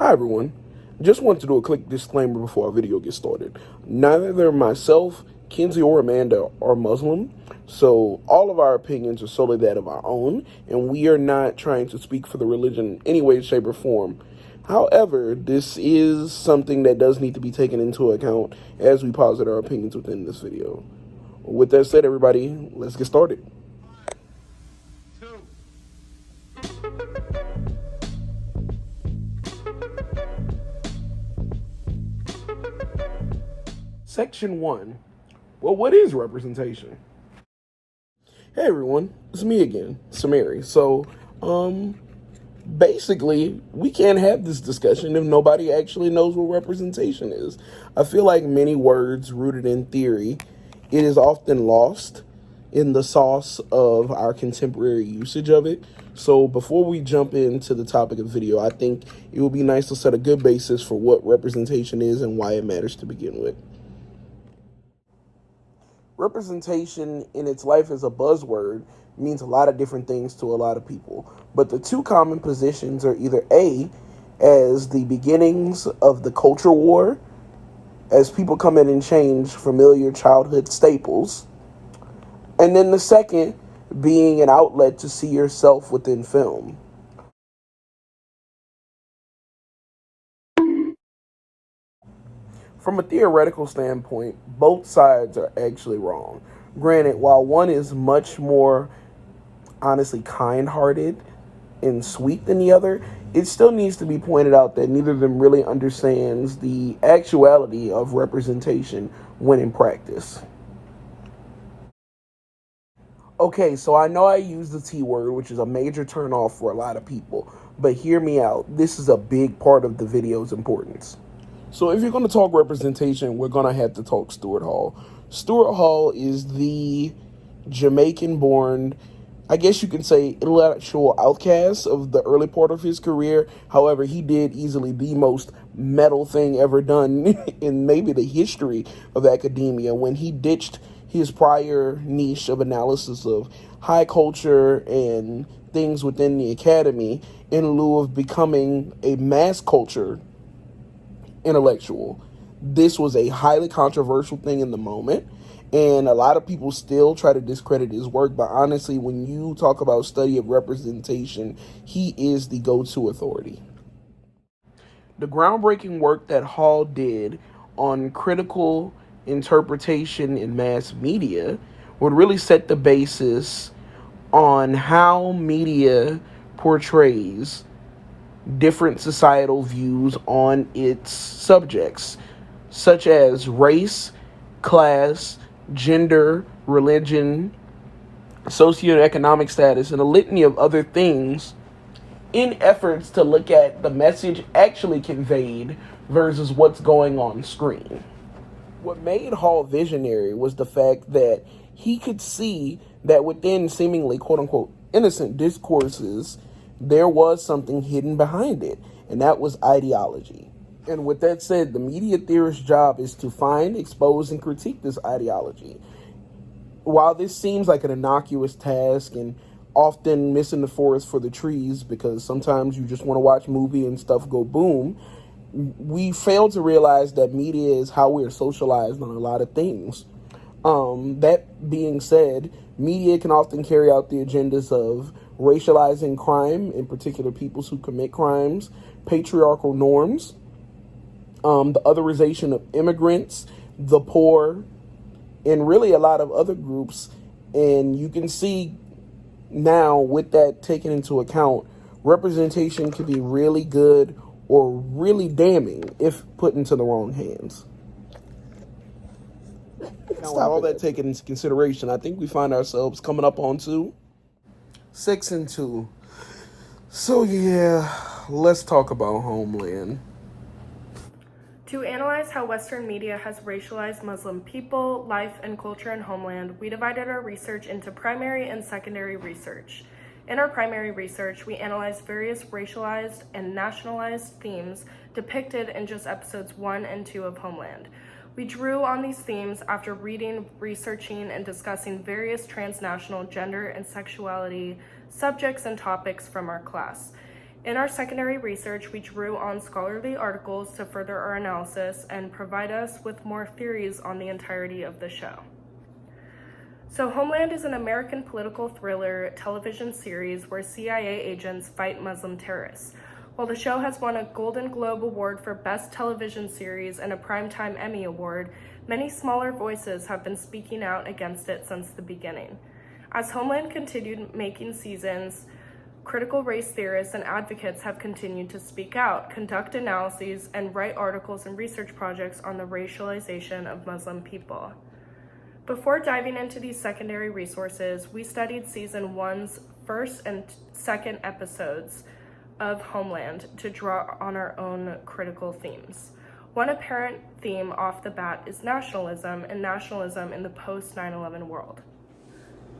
Hi everyone, just want to do a quick disclaimer before our video gets started. Neither myself, Kinsey, or Amanda are Muslim, so all of our opinions are solely that of our own, and we are not trying to speak for the religion in any way, shape, or form. However, this is something that does need to be taken into account as we posit our opinions within this video. With that said, everybody, let's get started. Section 1. Well, what is representation? Hey everyone, it's me again, Samari. So, basically, we can't have this discussion if nobody actually knows what representation is. I feel like many words rooted in theory, it is often lost in the sauce of our contemporary usage of it. So before we jump into the topic of the video, I think it would be nice to set a good basis for what representation is and why it matters to begin with. Representation in its life as a buzzword means a lot of different things to a lot of people. But the two common positions are either A, as the beginnings of the culture war, as people come in and change familiar childhood staples, and then the second being an outlet to see yourself within film. From a theoretical standpoint, both sides are actually wrong. Granted, while one is much more honestly kind-hearted and sweet than the other, it still needs to be pointed out that neither of them really understands the actuality of representation when in practice. Okay, so I know I use the T word, which is a major turnoff for a lot of people, but hear me out. This is a big part of the video's importance. So if you're going to talk representation, we're going to have to talk Stuart Hall. Stuart Hall is the Jamaican-born, I guess you can say, intellectual outcast of the early part of his career. However, he did easily the most metal thing ever done in maybe the history of academia when he ditched his prior niche of analysis of high culture and things within the academy in lieu of becoming a mass culture intellectual. This was a highly controversial thing in the moment, and a lot of people still try to discredit his work, but honestly, when you talk about study of representation, he is the go-to authority. The groundbreaking work that Hall did on critical interpretation in mass media would really set the basis on how media portrays different societal views on its subjects, such as race, class, gender, religion, socioeconomic status, and a litany of other things in efforts to look at the message actually conveyed versus what's going on screen. What made Hall visionary was the fact that he could see that within seemingly quote-unquote innocent discourses, there was something hidden behind it, and that was ideology. And with that said, the media theorist's job is to find, expose, and critique this ideology. While this seems like an innocuous task and often missing the forest for the trees because sometimes you just want to watch a movie and stuff go boom, we fail to realize that media is how we are socialized on a lot of things. That being said, media can often carry out the agendas of racializing crime, in particular peoples who commit crimes, patriarchal norms, the otherization of immigrants, the poor, and really a lot of other groups. And you can see now, with that taken into account, representation can be really good or really damning if put into the wrong hands. Now, with all that taken into consideration, I think we find ourselves coming up on 6 and 2. So yeah, let's talk about Homeland. To analyze how Western media has racialized Muslim people, life, and culture in Homeland, we divided our research into primary and secondary research. In our primary research, we analyzed various racialized and nationalized themes depicted in just episodes 1 and 2 of Homeland. We drew on these themes after reading, researching, and discussing various transnational gender and sexuality subjects and topics from our class. In our secondary research, we drew on scholarly articles to further our analysis and provide us with more theories on the entirety of the show. So Homeland is an American political thriller television series where CIA agents fight Muslim terrorists. While the show has won a Golden Globe Award for Best Television Series and a Primetime Emmy Award, many smaller voices have been speaking out against it since the beginning. As Homeland continued making seasons, critical race theorists and advocates have continued to speak out, conduct analyses, and write articles and research projects on the racialization of Muslim people. Before diving into these secondary resources, we studied season 1's first and second episodes of Homeland to draw on our own critical themes. One apparent theme off the bat is nationalism and nationalism in the post-9/11 world.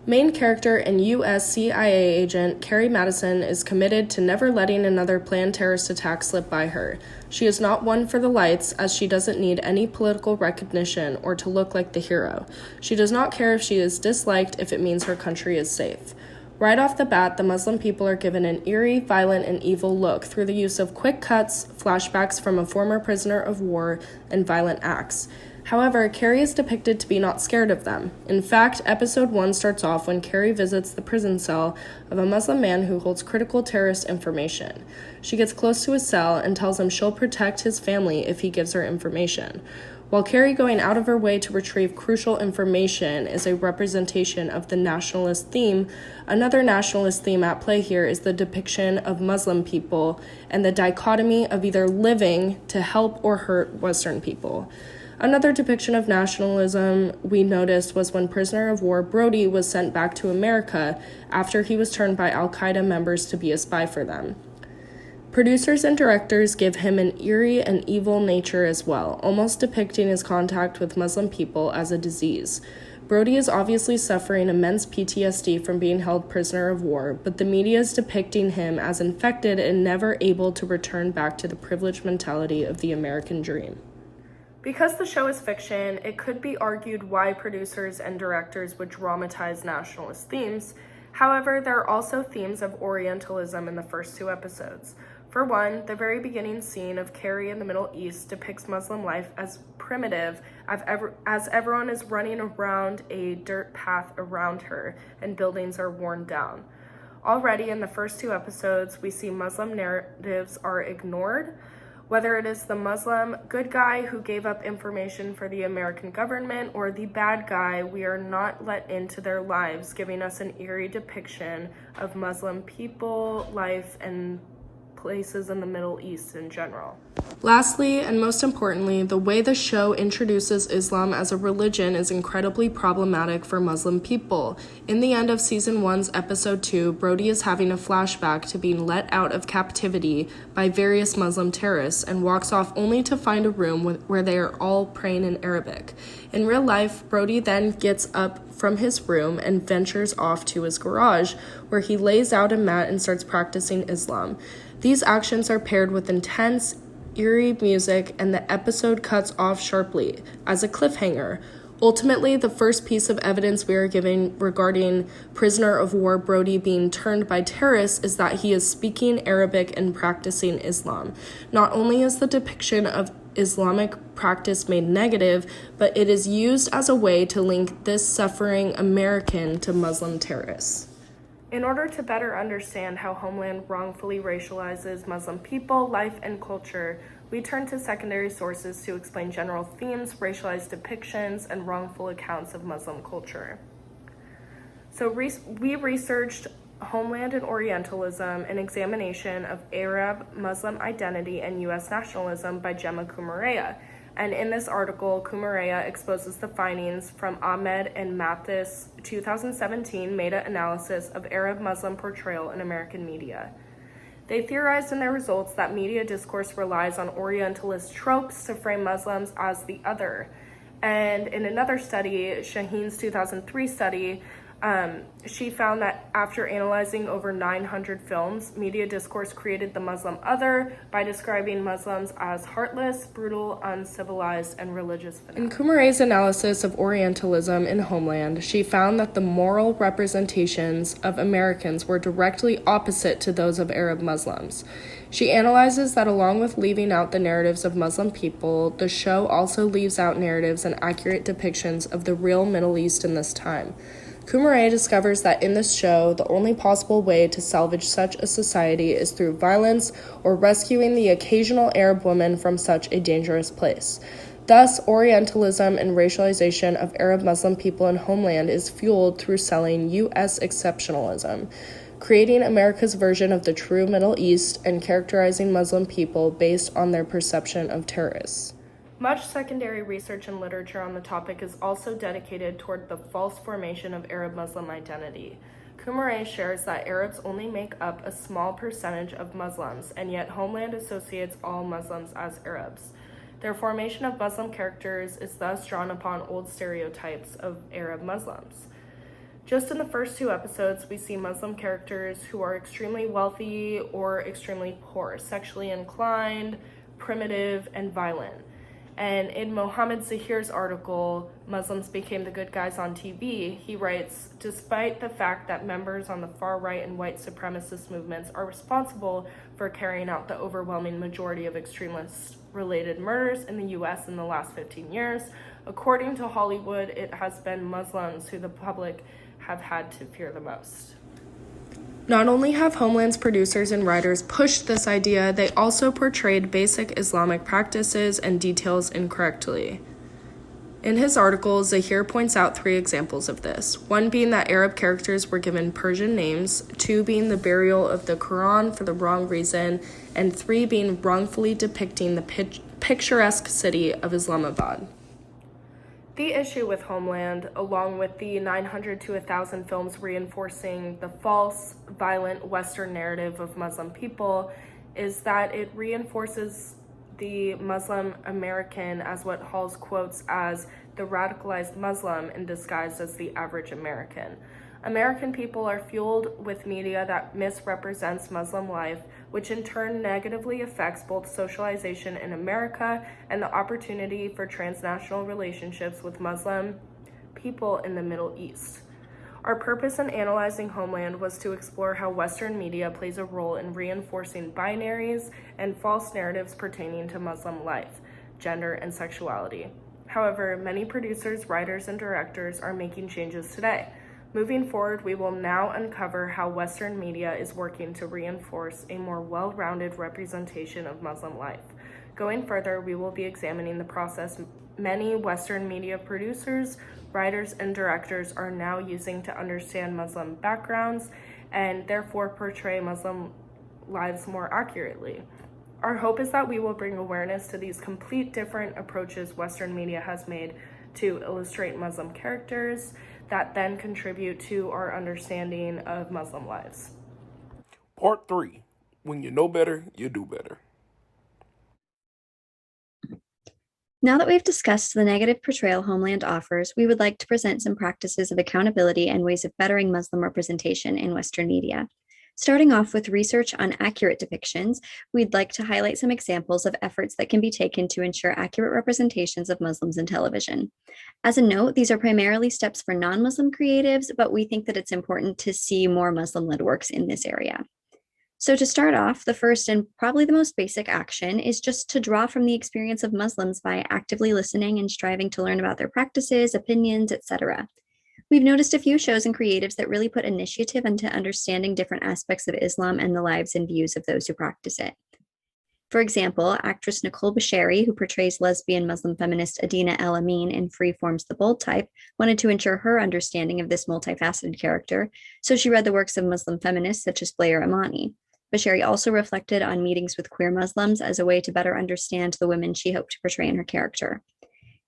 Main character and U.S. CIA agent Carrie Madison is committed to never letting another planned terrorist attack slip by her. She is not one for the lights, as she doesn't need any political recognition or to look like the hero. She does not care if she is disliked if it means her country is safe. Right off the bat, the Muslim people are given an eerie, violent, and evil look through the use of quick cuts, flashbacks from a former prisoner of war, and violent acts. However, Carrie is depicted to be not scared of them. In fact, episode 1 starts off when Carrie visits the prison cell of a Muslim man who holds critical terrorist information. She gets close to his cell and tells him she'll protect his family if he gives her information. While Carrie going out of her way to retrieve crucial information is a representation of the nationalist theme, another nationalist theme at play here is the depiction of Muslim people and the dichotomy of either living to help or hurt Western people. Another depiction of nationalism we noticed was when prisoner of war Brody was sent back to America after he was turned by Al-Qaeda members to be a spy for them. Producers and directors give him an eerie and evil nature as well, almost depicting his contact with Muslim people as a disease. Brody is obviously suffering immense PTSD from being held prisoner of war, but the media is depicting him as infected and never able to return back to the privileged mentality of the American dream. Because the show is fiction, it could be argued why producers and directors would dramatize nationalist themes. However, there are also themes of Orientalism in the first 2 episodes. For one, the very beginning scene of Carrie in the Middle East depicts Muslim life as primitive, as everyone is running around a dirt path around her and buildings are worn down. Already in the first 2 episodes, we see Muslim narratives are ignored. Whether it is the Muslim good guy who gave up information for the American government or the bad guy, we are not let into their lives, giving us an eerie depiction of Muslim people, life, and places in the Middle East in general. Lastly, and most importantly, the way the show introduces Islam as a religion is incredibly problematic for Muslim people. In the end of season 1's episode 2, Brody is having a flashback to being let out of captivity by various Muslim terrorists and walks off only to find a room where they are all praying in Arabic. In real life, Brody then gets up from his room and ventures off to his garage, where he lays out a mat and starts practicing Islam. These actions are paired with intense, eerie music, and the episode cuts off sharply, as a cliffhanger. Ultimately, the first piece of evidence we are given regarding prisoner of war Brody being turned by terrorists is that he is speaking Arabic and practicing Islam. Not only is the depiction of Islamic practice made negative, but it is used as a way to link this suffering American to Muslim terrorists. In order to better understand how Homeland wrongfully racializes Muslim people, life, and culture, we turn to secondary sources to explain general themes, racialized depictions, and wrongful accounts of Muslim culture. So we researched Homeland and Orientalism, an examination of Arab Muslim identity and U.S. nationalism by Gemma Kumareya. And in this article, Kumareya exposes the findings from Ahmed and Mathis' 2017 meta-analysis of Arab-Muslim portrayal in American media. They theorized in their results that media discourse relies on Orientalist tropes to frame Muslims as the other. And in another study, Shaheen's 2003 study, She found that after analyzing over 900 films, media discourse created the Muslim other by describing Muslims as heartless, brutal, uncivilized, and religious fanatics. In Kumare's analysis of Orientalism in Homeland, she found that the moral representations of Americans were directly opposite to those of Arab Muslims. She analyzes that along with leaving out the narratives of Muslim people, the show also leaves out narratives and accurate depictions of the real Middle East in this time. Kumare discovers that in this show, the only possible way to salvage such a society is through violence or rescuing the occasional Arab woman from such a dangerous place. Thus, Orientalism and racialization of Arab Muslim people in Homeland is fueled through selling U.S. exceptionalism, creating America's version of the true Middle East and characterizing Muslim people based on their perception of terrorists. Much secondary research and literature on the topic is also dedicated toward the false formation of Arab Muslim identity. Kumare shares that Arabs only make up a small percentage of Muslims, and yet Homeland associates all Muslims as Arabs. Their formation of Muslim characters is thus drawn upon old stereotypes of Arab Muslims. Just in the first 2 episodes, we see Muslim characters who are extremely wealthy or extremely poor, sexually inclined, primitive, and violent. And in Mohammed Zahir's article, Muslims Became the Good Guys on TV, he writes, despite the fact that members on the far right and white supremacist movements are responsible for carrying out the overwhelming majority of extremist-related murders in the U.S. in the last 15 years, according to Hollywood, it has been Muslims who the public have had to fear the most. Not only have Homeland's producers and writers pushed this idea, they also portrayed basic Islamic practices and details incorrectly. In his article, Zahir points out 3 examples of this, 1 being that Arab characters were given Persian names, 2 being the burial of the Quran for the wrong reason, and 3 being wrongfully depicting the picturesque city of Islamabad. The issue with Homeland, along with the 900 to 1,000 films reinforcing the false, violent Western narrative of Muslim people, is that it reinforces the Muslim American as what Halls quotes as the radicalized Muslim in disguise as the average American. American people are fueled with media that misrepresents Muslim life, which in turn negatively affects both socialization in America and the opportunity for transnational relationships with Muslim people in the Middle East. Our purpose in analyzing Homeland was to explore how Western media plays a role in reinforcing binaries and false narratives pertaining to Muslim life, gender, and sexuality. However, many producers, writers, and directors are making changes today. Moving forward, we will now uncover how Western media is working to reinforce a more well-rounded representation of Muslim life. Going further, we will be examining the process many Western media producers, writers, and directors are now using to understand Muslim backgrounds and therefore portray Muslim lives more accurately. Our hope is that we will bring awareness to these complete different approaches Western media has made to illustrate Muslim characters that then contribute to our understanding of Muslim lives. Part 3. When you know better, you do better. Now that we've discussed the negative portrayal Homeland offers, we would like to present some practices of accountability and ways of bettering Muslim representation in Western media. Starting off with research on accurate depictions, we'd like to highlight some examples of efforts that can be taken to ensure accurate representations of Muslims in television. As a note, these are primarily steps for non-Muslim creatives, but we think that it's important to see more Muslim-led works in this area. So to start off, the first and probably the most basic action is just to draw from the experience of Muslims by actively listening and striving to learn about their practices, opinions, etc. We've noticed a few shows and creatives that really put initiative into understanding different aspects of Islam and the lives and views of those who practice it. For example, actress Nicole Bashiri, who portrays lesbian Muslim feminist Adina El Amin in Freeform's The Bold Type, wanted to ensure her understanding of this multifaceted character, so she read the works of Muslim feminists such as Blair Imani. Bashiri also reflected on meetings with queer Muslims as a way to better understand the women she hoped to portray in her character.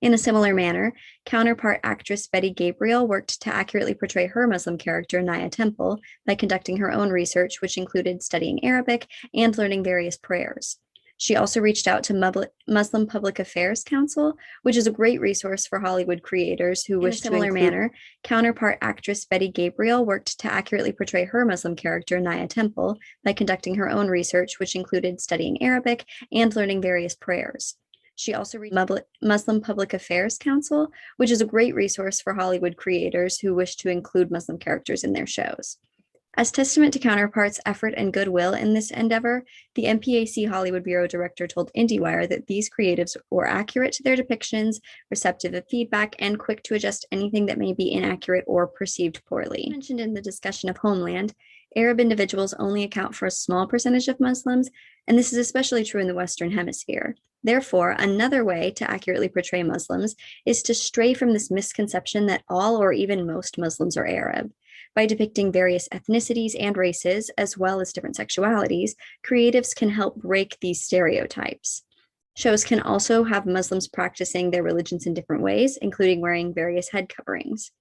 In a similar manner, counterpart actress Betty Gabriel worked to accurately portray her Muslim character, Naya Temple, by conducting her own research, which included studying Arabic and learning various prayers. She also reached out to Muslim Public Affairs Council, which is a great resource for Hollywood creators who wish to include. In a similar manner, counterpart actress Betty Gabriel worked to accurately portray her Muslim character, Naya Temple, by conducting her own research, which included studying Arabic and learning various prayers. She also reached Muslim Public Affairs Council, which is a great resource for Hollywood creators who wish to include Muslim characters in their shows. As testament to counterparts' effort and goodwill in this endeavor, the MPAC Hollywood Bureau Director told IndieWire that these creatives were accurate to their depictions, receptive of feedback, and quick to adjust anything that may be inaccurate or perceived poorly. As mentioned in the discussion of Homeland, Arab individuals only account for a small percentage of Muslims, and this is especially true in the Western Hemisphere. Therefore, another way to accurately portray Muslims is to stray from this misconception that all or even most Muslims are Arab. By depicting various ethnicities and races, as well as different sexualities, creatives can help break these stereotypes. Shows can also have Muslims practicing their religions in different ways, including wearing various head coverings.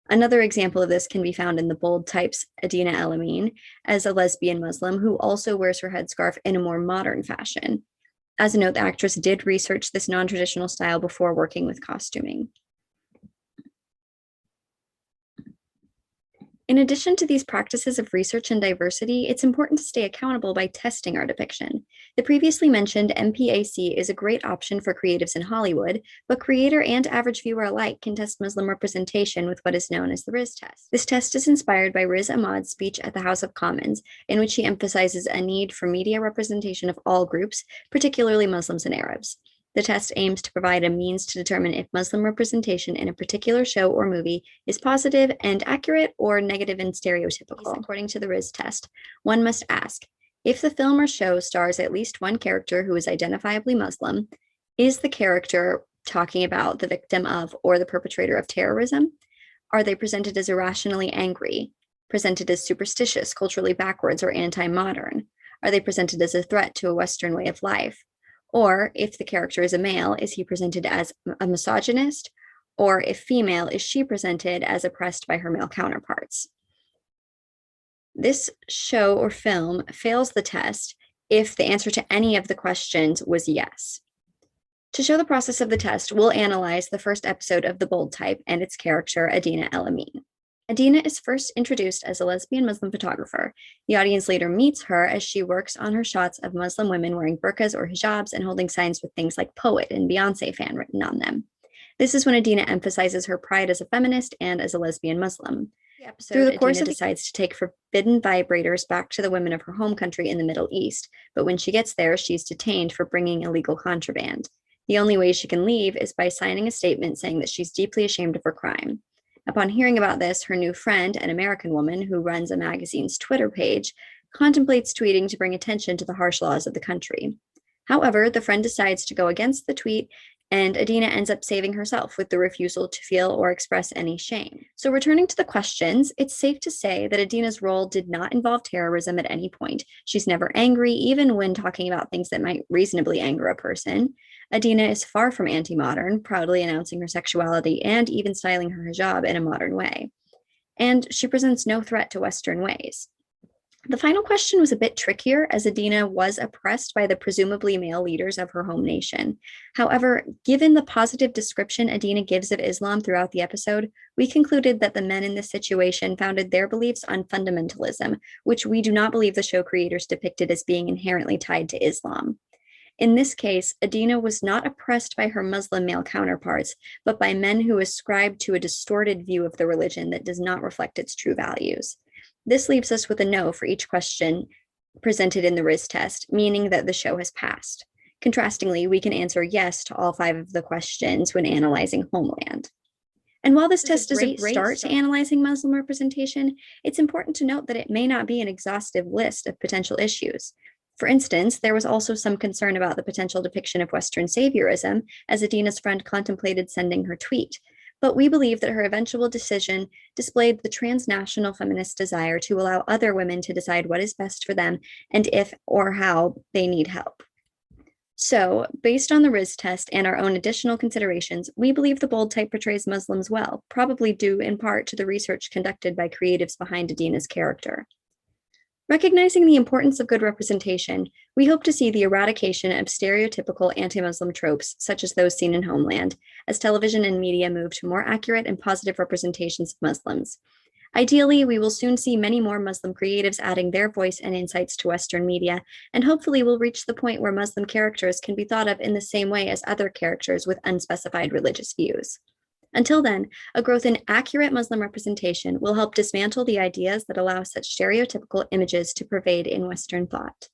Another example of this can be found in The Bold Type's Adina El Amin, as a lesbian Muslim who also wears her headscarf in a more modern fashion. As a note, the actress did research this non-traditional style before working with costuming. In addition to these practices of research and diversity, it's important to stay accountable by testing our depiction. The previously mentioned MPAC is a great option for creatives in Hollywood, but creator and average viewer alike can test Muslim representation with what is known as the Riz test. This test is inspired by Riz Ahmad's speech at the House of Commons, in which he emphasizes a need for media representation of all groups, particularly Muslims and Arabs. The test aims to provide a means to determine if Muslim representation in a particular show or movie is positive and accurate or negative and stereotypical. According to the Riz test, one must ask, if the film or show stars at least one character who is identifiably Muslim, is the character talking about the victim of or the perpetrator of terrorism? Are they presented as irrationally angry, presented as superstitious, culturally backwards, or anti-modern? Are they presented as a threat to a Western way of life? Or if the character is a male, is he presented as a misogynist? Or if female, is she presented as oppressed by her male counterparts? This show or film fails the test if the answer to any of the questions was yes. To show the process of the test, we'll analyze the first episode of The Bold Type and its character, Adina El Amin. Adina is first introduced as a lesbian Muslim photographer. The audience later meets her as she works on her shots of Muslim women wearing burqas or hijabs and holding signs with things like poet and Beyonce fan written on them. This is when Adina emphasizes her pride as a feminist and as a lesbian Muslim. Through the course, Adina decides to take forbidden vibrators back to the women of her home country in the Middle East, but when she gets there, she's detained for bringing illegal contraband. The only way she can leave is by signing a statement saying that she's deeply ashamed of her crime. Upon hearing about this, her new friend, an American woman who runs a magazine's Twitter page, contemplates tweeting to bring attention to the harsh laws of the country. However, the friend decides to go against the tweet, and Adina ends up saving herself with the refusal to feel or express any shame. So returning to the questions, it's safe to say that Adina's role did not involve terrorism at any point. She's never angry, even when talking about things that might reasonably anger a person. Adina is far from anti-modern, proudly announcing her sexuality and even styling her hijab in a modern way. And she presents no threat to Western ways. The final question was a bit trickier, as Adina was oppressed by the presumably male leaders of her home nation. However, given the positive description Adina gives of Islam throughout the episode, we concluded that the men in this situation founded their beliefs on fundamentalism, which we do not believe the show creators depicted as being inherently tied to Islam. In this case, Adina was not oppressed by her Muslim male counterparts, but by men who ascribed to a distorted view of the religion that does not reflect its true values. This leaves us with a no for each question presented in the Riz test, meaning that the show has passed. Contrastingly, we can answer yes to all 5 of the questions when analyzing Homeland. And while this test is a great start to analyzing Muslim representation, it's important to note that it may not be an exhaustive list of potential issues. For instance, there was also some concern about the potential depiction of Western saviorism, as Adina's friend contemplated sending her tweet. But we believe that her eventual decision displayed the transnational feminist desire to allow other women to decide what is best for them and if or how they need help. So, based on the Riz test and our own additional considerations, we believe The Bold Type portrays Muslims well, probably due in part to the research conducted by creatives behind Adina's character. Recognizing the importance of good representation, we hope to see the eradication of stereotypical anti-Muslim tropes, such as those seen in Homeland, as television and media move to more accurate and positive representations of Muslims. Ideally, we will soon see many more Muslim creatives adding their voice and insights to Western media, and hopefully we'll reach the point where Muslim characters can be thought of in the same way as other characters with unspecified religious views. Until then, a growth in accurate Muslim representation will help dismantle the ideas that allow such stereotypical images to pervade in Western thought.